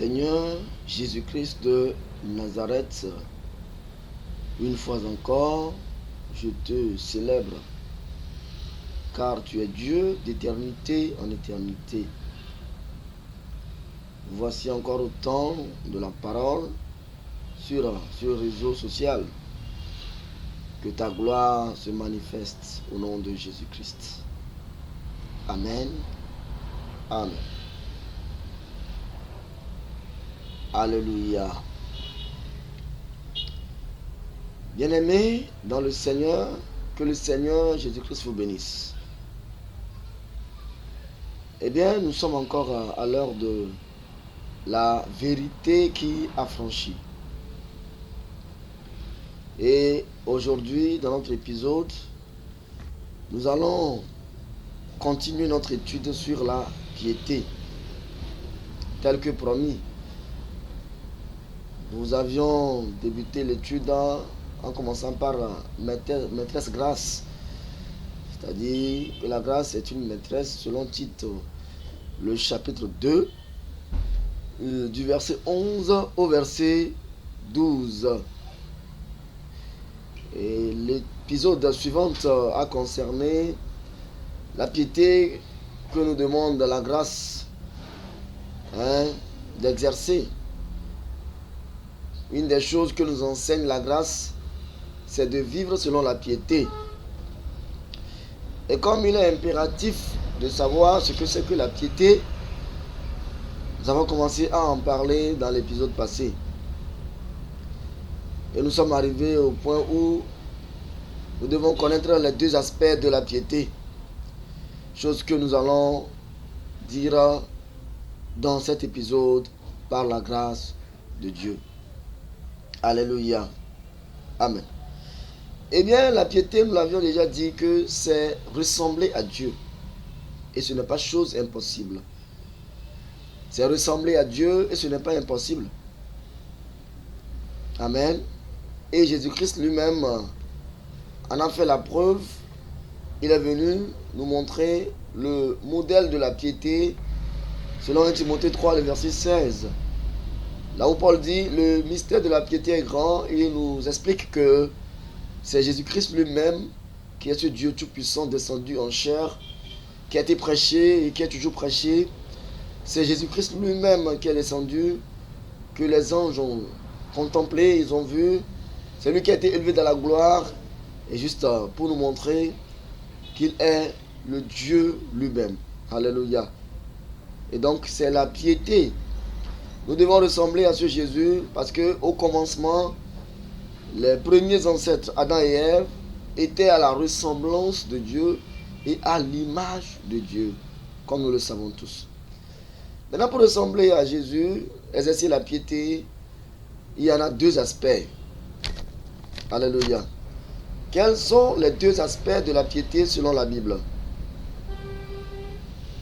Seigneur Jésus-Christ de Nazareth, une fois encore, je te célèbre, car tu es Dieu d'éternité en éternité. Voici encore le temps de la parole sur le réseau social. Que ta gloire se manifeste au nom de Jésus-Christ. Amen. Amen. Alléluia. Bien-aimés dans le Seigneur, que le Seigneur Jésus-Christ vous bénisse. Eh bien, nous sommes encore à l'heure de la vérité qui affranchit. Et aujourd'hui, dans notre épisode, nous allons continuer notre étude sur la piété, tel que promis. Nous avions débuté l'étude en commençant par maîtresse grâce. C'est-à-dire que la grâce est une maîtresse selon Tite, le chapitre 2, du verset 11 au verset 12. Et l'épisode suivant a concerné la piété que nous demande la grâce d'exercer. Une des choses que nous enseigne la grâce, c'est de vivre selon la piété. Et comme il est impératif de savoir ce que c'est que la piété, nous avons commencé à en parler dans l'épisode passé. Et nous sommes arrivés au point où nous devons connaître les deux aspects de la piété. Chose que nous allons dire dans cet épisode par la grâce de Dieu. Alléluia. Amen. Eh bien, la piété, nous l'avions déjà dit que c'est ressembler à Dieu. Et ce n'est pas chose impossible. C'est ressembler à Dieu et ce n'est pas impossible. Amen. Et Jésus-Christ lui-même en a fait la preuve. Il est venu nous montrer le modèle de la piété selon 1 Timothée 3, le verset 16. Là où Paul dit, le mystère de la piété est grand, il nous explique que c'est Jésus-Christ lui-même qui est ce Dieu tout-puissant descendu en chair, qui a été prêché et qui est toujours prêché. C'est Jésus-Christ lui-même qui est descendu, que les anges ont contemplé, ils ont vu. C'est lui qui a été élevé dans la gloire, et juste pour nous montrer qu'il est le Dieu lui-même. Alléluia. Et donc c'est la piété. Nous devons ressembler à ce Jésus parce que au commencement, les premiers ancêtres, Adam et Ève, étaient à la ressemblance de Dieu et à l'image de Dieu, comme nous le savons tous. Maintenant, pour ressembler à Jésus, exercer la piété, il y en a deux aspects. Alléluia. Quels sont les deux aspects de la piété selon la Bible?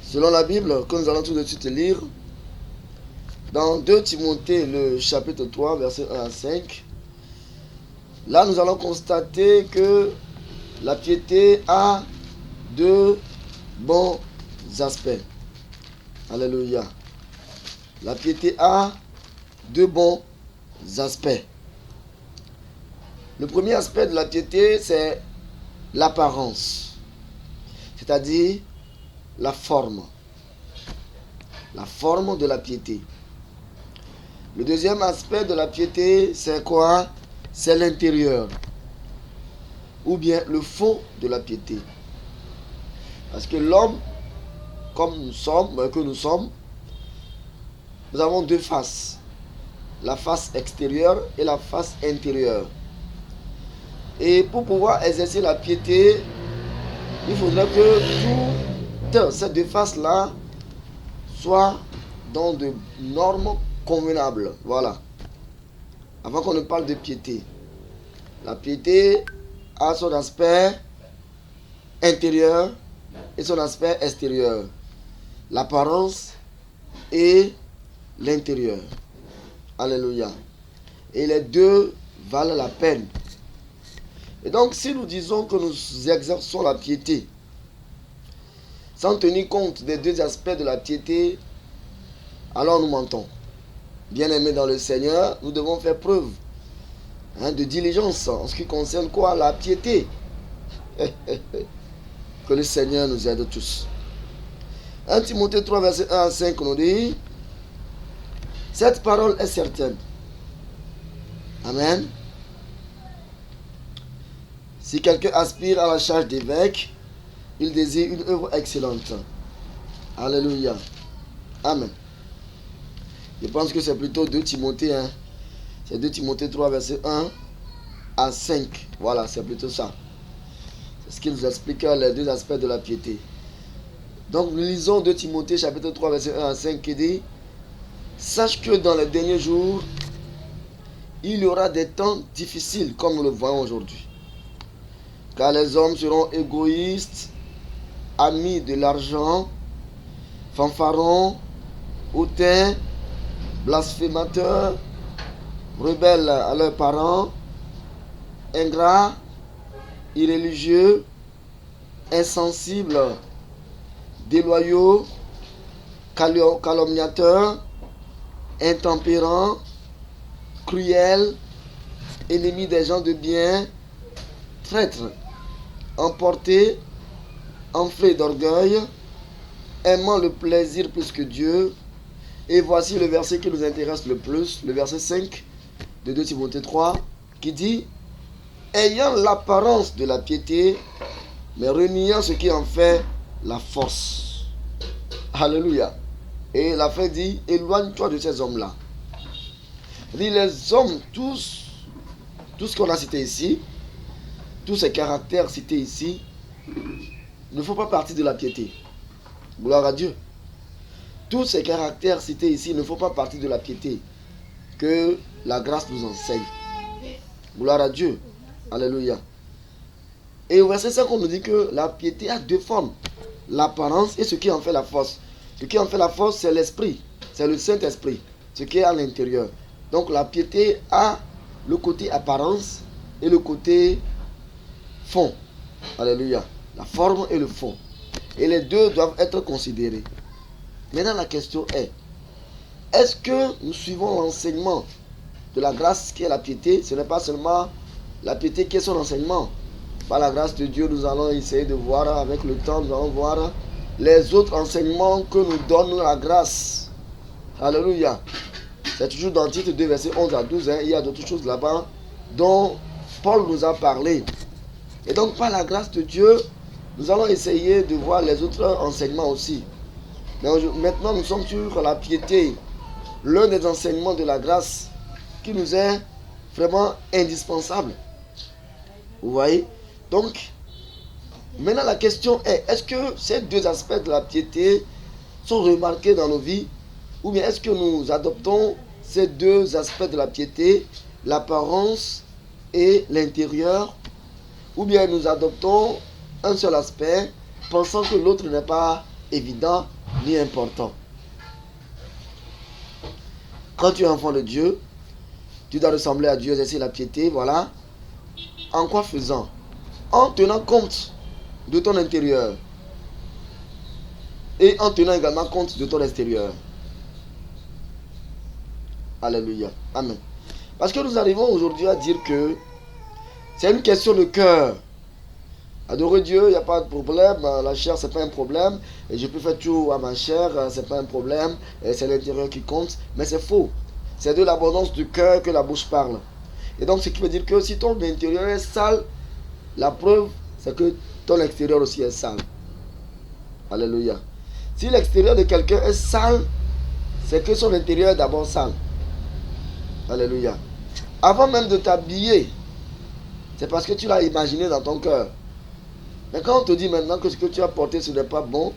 Selon la Bible, que nous allons tout de suite lire, dans 2 Timothée, le chapitre 3, verset 1 à 5, là nous allons constater que la piété a deux bons aspects. Alléluia. La piété a deux bons aspects. Le premier aspect de la piété, c'est l'apparence, c'est-à-dire la forme de la piété. Le deuxième aspect de la piété, c'est quoi? C'est l'intérieur, ou bien le fond de la piété. Parce que l'homme, comme nous sommes, nous avons deux faces. La face extérieure et la face intérieure. Et pour pouvoir exercer la piété, il faudrait que toutes ces deux faces-là soient dans de normes convenables. Voilà. Avant qu'on ne parle de piété. La piété a son aspect intérieur et son aspect extérieur. L'apparence et l'intérieur. Alléluia. Et les deux valent la peine. Et donc, si nous disons que nous exerçons la piété, sans tenir compte des deux aspects de la piété, alors nous mentons. Bien-aimés dans le Seigneur, nous devons faire preuve de diligence en ce qui concerne quoi? La piété. Que le Seigneur nous aide tous. 1 Timothée 3, verset 1 à 5 nous dit: cette parole est certaine. Amen. Si quelqu'un aspire à la charge d'évêque, il désire une œuvre excellente. Alléluia. Amen. Je pense que c'est plutôt 2 Timothée. C'est 2 Timothée 3, verset 1 à 5. Voilà, c'est plutôt ça. C'est ce qui nous explique les deux aspects de la piété. Donc, nous lisons 2 Timothée, chapitre 3, verset 1 à 5, qui dit: sache que dans les derniers jours, il y aura des temps difficiles, comme nous le voyons aujourd'hui. Car les hommes seront égoïstes, amis de l'argent, fanfarons, hautains, blasphémateurs, rebelles à leurs parents, ingrats, irréligieux, insensibles, déloyaux, calomniateurs, intempérants, cruels, ennemis des gens de bien, traîtres, emportés, enflés d'orgueil, aimant le plaisir plus que Dieu. Et voici le verset qui nous intéresse le plus, le verset 5 de 2 Timothée 3, qui dit: ayant l'apparence de la piété, mais reniant ce qui en fait la force. Alléluia. Et la fin dit: éloigne-toi de ces hommes-là. Dit les hommes, tous ce qu'on a cité ici, tous ces caractères cités ici, ne font pas partie de la piété. Gloire à Dieu. Tous ces caractères cités ici ne font pas partie de la piété que la grâce nous enseigne. Gloire à Dieu. Alléluia. Et au verset 5, on nous dit que la piété a deux formes: l'apparence et ce qui en fait la force. Ce qui en fait la force, c'est l'esprit, c'est le Saint-Esprit, ce qui est à l'intérieur. Donc la piété a le côté apparence et le côté fond. Alléluia. La forme et le fond. Et les deux doivent être considérés. Maintenant la question est: est-ce que nous suivons l'enseignement de la grâce qui est la piété? Ce n'est pas seulement la piété qui est son enseignement. Par la grâce de Dieu, nous allons essayer de voir avec le temps, nous allons voir les autres enseignements que nous donne la grâce. Alléluia. C'est toujours dans Tite 2, versets 11 à 12. Il y a d'autres choses là-bas dont Paul nous a parlé. Et donc, par la grâce de Dieu, nous allons essayer de voir les autres enseignements aussi. Mais maintenant, nous sommes sur la piété, l'un des enseignements de la grâce qui nous est vraiment indispensable. Vous voyez? Donc, maintenant la question est: est-ce que ces deux aspects de la piété sont remarqués dans nos vies? Ou bien est-ce que nous adoptons ces deux aspects de la piété, l'apparence et l'intérieur? Ou bien nous adoptons un seul aspect, pensant que l'autre n'est pas évident ni important? Quand tu es enfant de Dieu, tu dois ressembler à Dieu, exercer la piété, voilà. En quoi faisant? En tenant compte de ton intérieur et en tenant également compte de ton extérieur. Alléluia. Amen. Parce que nous arrivons aujourd'hui à dire que c'est une question de cœur. Adorer Dieu, il n'y a pas de problème. La chair, c'est pas un problème. Et je peux faire tout à ma chair, c'est pas un problème. Et c'est l'intérieur qui compte. Mais c'est faux. C'est de l'abondance du cœur que la bouche parle. Et donc, ce qui veut dire que si ton intérieur est sale, la preuve, c'est que ton extérieur aussi est sale. Alléluia. Si l'extérieur de quelqu'un est sale, c'est que son intérieur est d'abord sale. Alléluia. Avant même de t'habiller, c'est parce que tu l'as imaginé dans ton cœur. Mais quand on te dit maintenant que ce que tu as porté, ce n'est pas bon,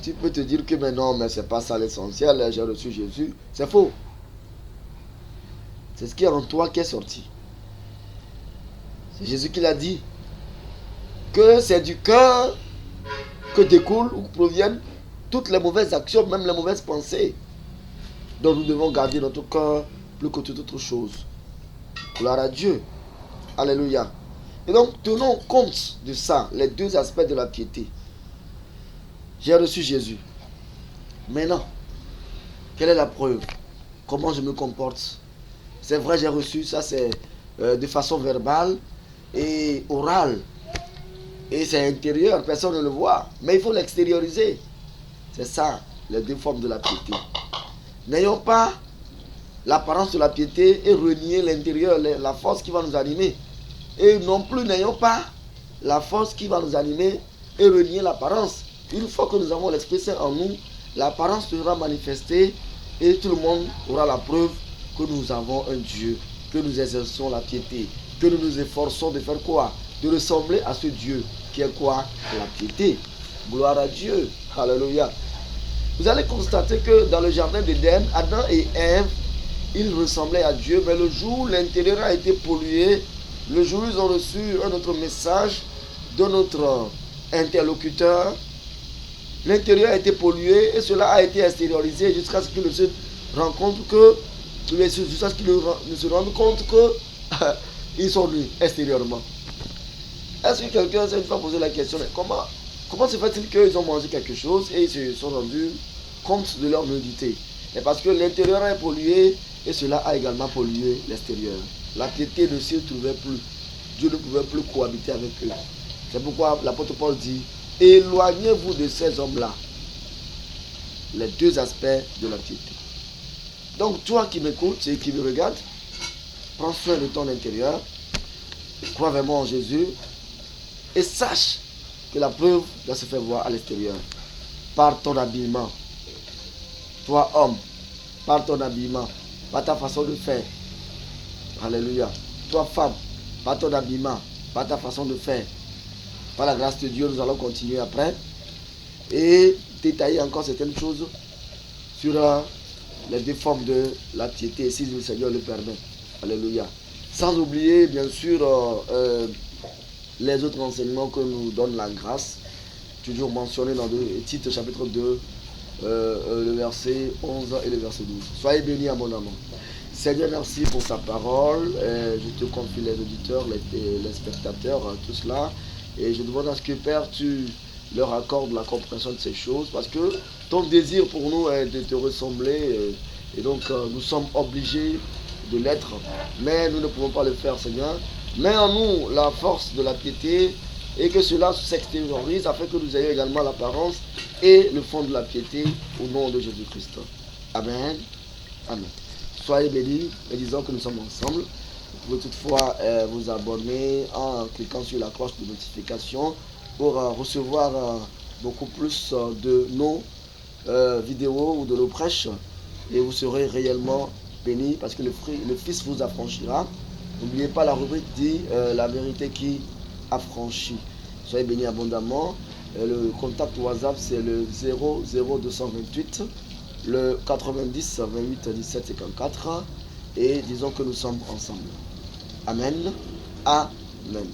tu peux te dire que mais non, mais c'est pas ça l'essentiel, j'ai reçu Jésus. C'est faux. C'est ce qui est en toi qui est sorti. C'est Jésus qui l'a dit. Que c'est du cœur que découlent ou proviennent toutes les mauvaises actions, même les mauvaises pensées. Donc nous devons garder notre cœur plus que toute autre chose. Gloire à Dieu. Alléluia. Et donc tenons compte de ça, les deux aspects de la piété. J'ai reçu Jésus. Maintenant, quelle est la preuve? comment je me comporte. C'est vrai, j'ai reçu ça, c'est de façon verbale et orale. Et c'est intérieur, personne ne le voit. Mais il faut l'extérioriser. C'est ça, les deux formes de la piété. N'ayons pas l'apparence de la piété et renier l'intérieur, la force qui va nous animer. Et non plus, n'ayons pas la force qui va nous animer et renier l'apparence. Une fois que nous avons l'Esprit Saint en nous, l'apparence sera manifestée et tout le monde aura la preuve que nous avons un Dieu, que nous exerçons la piété, que nous nous efforçons de faire quoi? De ressembler à ce Dieu qui est quoi? La piété. Gloire à Dieu. Alléluia. Vous allez constater que dans le jardin d'Éden, Adam et Ève, ils ressemblaient à Dieu, mais le jour où l'intérieur a été pollué, le jour où ils ont reçu un autre message de notre interlocuteur, l'intérieur a été pollué et cela a été extériorisé jusqu'à ce qu'ils ne se rendent compte que, jusqu'à ce qu'ils ne se rendent compte que ils sont nus extérieurement. Est-ce que quelqu'un s'est une fois posé la question, comment se fait-il qu'ils ont mangé quelque chose et ils se sont rendus compte de leur nudité? Et parce que l'intérieur est pollué et cela a également pollué l'extérieur. La piété ne s'y trouvait plus. Dieu ne pouvait plus cohabiter avec eux. C'est pourquoi l'apôtre Paul dit, éloignez-vous de ces hommes-là. Les deux aspects de la piété. Donc toi qui m'écoutes et qui me regardes, prends soin de ton intérieur, crois vraiment en Jésus et sache que la preuve doit se faire voir à l'extérieur. Par ton habillement. Toi homme, par ton habillement, par ta façon de faire. Alléluia. Toi femme, par ton habillement, par ta façon de faire. Par la grâce de Dieu, nous allons continuer après et détailler encore certaines choses sur les deux formes de la piété, si le Seigneur le permet. Alléluia. Sans oublier, bien sûr, les autres enseignements que nous donne la grâce, toujours mentionnés dans le titre chapitre 2, le verset 11 et le verset 12. Soyez bénis abondamment. Seigneur, merci pour ta parole. Je te confie les auditeurs, les spectateurs, tout cela. Et je demande à ce que, Père, tu leur accordes la compréhension de ces choses. Parce que ton désir pour nous est de te ressembler. Et donc, nous sommes obligés de l'être. Mais nous ne pouvons pas le faire, Seigneur. Mets en nous la force de la piété. Et que cela s'extériorise afin que nous ayons également l'apparence et le fond de la piété au nom de Jésus-Christ. Amen. Amen. Soyez bénis et disons que nous sommes ensemble. Vous pouvez toutefois vous abonner en cliquant sur la cloche de notification pour recevoir beaucoup plus de nos vidéos ou de nos prêches. Et vous serez réellement bénis parce que le Fils vous affranchira. N'oubliez pas, la rubrique dit la vérité qui affranchit. Soyez bénis abondamment. Le contact WhatsApp c'est le 00228 le 90 28 17 54 et disons que nous sommes ensemble. Amen. Amen.